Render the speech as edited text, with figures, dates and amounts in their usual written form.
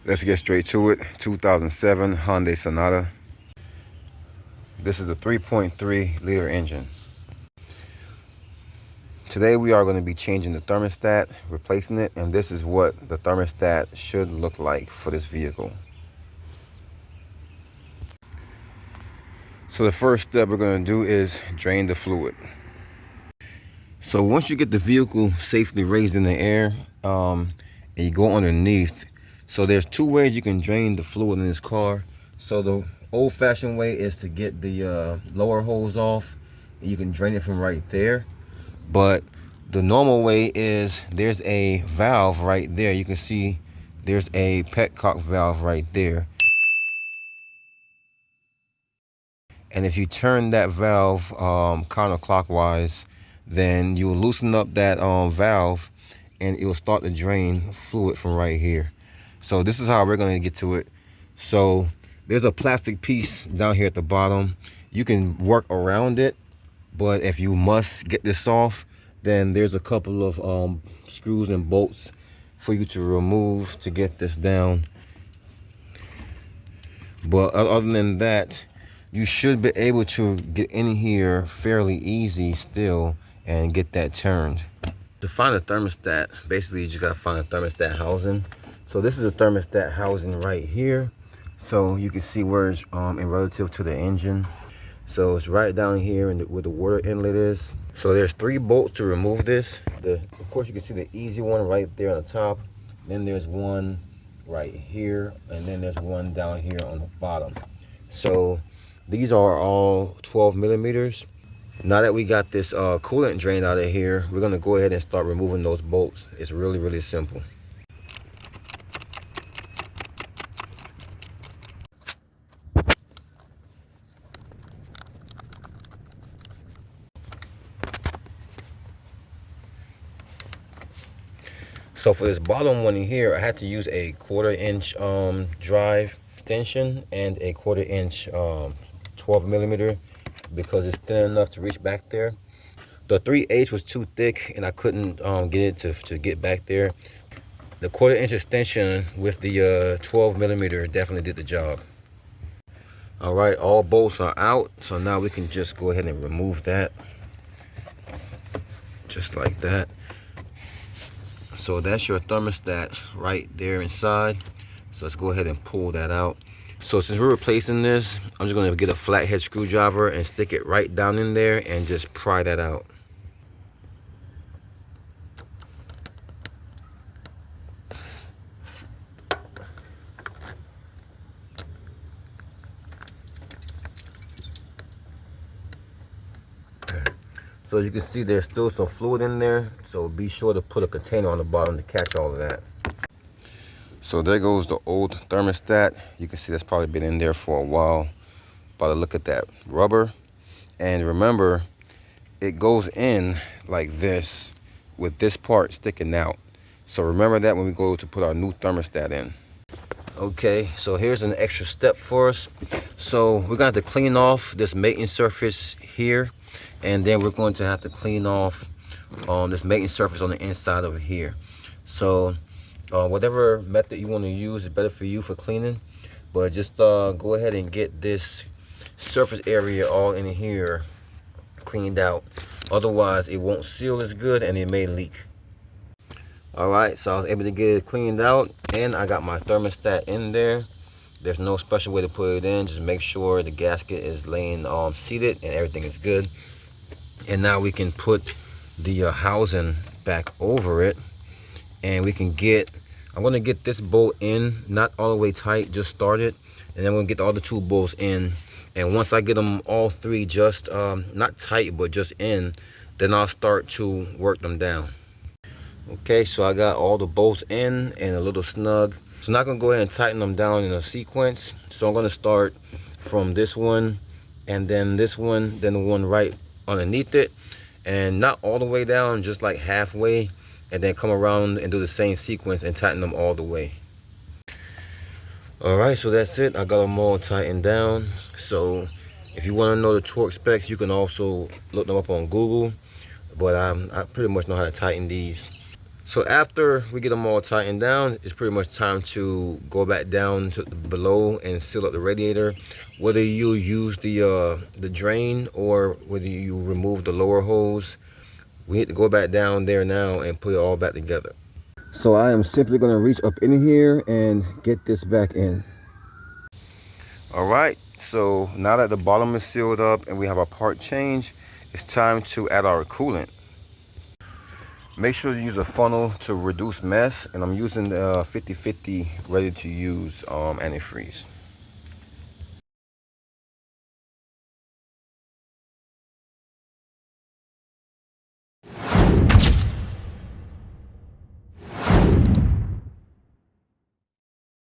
Let's get straight to it. 2007 Hyundai Sonata. This is the 3.3 liter engine. Today we are going to be changing the thermostat, replacing it, and this is what the thermostat should look like for this vehicle. So the first step we're going to do is drain the fluid. So once you get the vehicle safely raised in the air, and you go underneath, so there's two ways you can drain the fluid in this car. So the old-fashioned way is to get the lower hose off, and you can drain it from right there. But the normal way is there's a valve right there. You can see there's a petcock valve right there. And if you turn that valve counterclockwise, then you'll loosen up that valve and it will start to drain fluid from right here. So this is how we're going to get to it. So there's a plastic piece down here at the bottom. You can work around it, but if you must get this off, then there's a couple of screws and bolts for you to remove to get this down. But other than that, you should be able to get in here fairly easy still and get that turned. To find a thermostat, basically you just gotta find a thermostat housing. So this is the thermostat housing right here. So you can see where it's in relative to the engine. So it's right down here where the water inlet is. So there's 3 bolts to remove this. Of course you can see the easy one right there on the top. Then there's one right here, and then there's one down here on the bottom. So these are all 12 millimeters. Now that we got this coolant drained out of here, we're gonna go ahead and start removing those bolts. It's really, really simple. So for this bottom one here, I had to use a 1/4 inch drive extension and a 1/4 inch 12 millimeter because it's thin enough to reach back there. The 3/8 was too thick and I couldn't get it to get back there. The 1/4 inch extension with the 12 millimeter definitely did the job. All right, all bolts are out, so now we can just go ahead and remove that, just like that. So that's your thermostat right there inside. So let's go ahead and pull that out. So since we're replacing this, I'm just gonna get a flathead screwdriver and stick it right down in there and just pry that out. So as you can see, there's still some fluid in there, so be sure to put a container on the bottom to catch all of that. So there goes the old thermostat. You can see that's probably been in there for a while. By the look at that rubber. And remember, it goes in like this with this part sticking out. So remember that when we go to put our new thermostat in. Okay, so here's an extra step for us. So we're gonna have to clean off this maintenance surface here, and then we're going to have to clean off this maintenance surface on the inside over here. So whatever method you want to use is better for you for cleaning, but just go ahead and get this surface area all in here cleaned out. Otherwise it won't seal as good and it may leak. All right, so I was able to get it cleaned out and I got my thermostat in there. There's no special way to put it in. Just make sure the gasket is laying seated and everything is good. And now we can put the housing back over it, and we can I'm gonna get this bolt in, not all the way tight, just start it, and then we'll get all the 2 bolts in. And once I get them all 3 just not tight but just in, then I'll start to work them down. Okay, so I got all the bolts in and a little snug. So now I'm gonna go ahead and tighten them down in a sequence. So I'm gonna start from this one, and then this one, then the one right underneath it, and not all the way down, just like halfway, and then come around and do the same sequence and tighten them all the way. All right, so that's it. I got them all tightened down. So if you want to know the torque specs, you can also look them up on Google, but I pretty much know how to tighten these. So after we get them all tightened down, it's pretty much time to go back down to below and seal up the radiator. Whether you use the drain or whether you remove the lower hose, we need to go back down there now and put it all back together. So I am simply going to reach up in here and get this back in. All right, so now that the bottom is sealed up and we have our part change, it's time to add our coolant. Make sure you use a funnel to reduce mess, and I'm using the 50/50 ready to use antifreeze.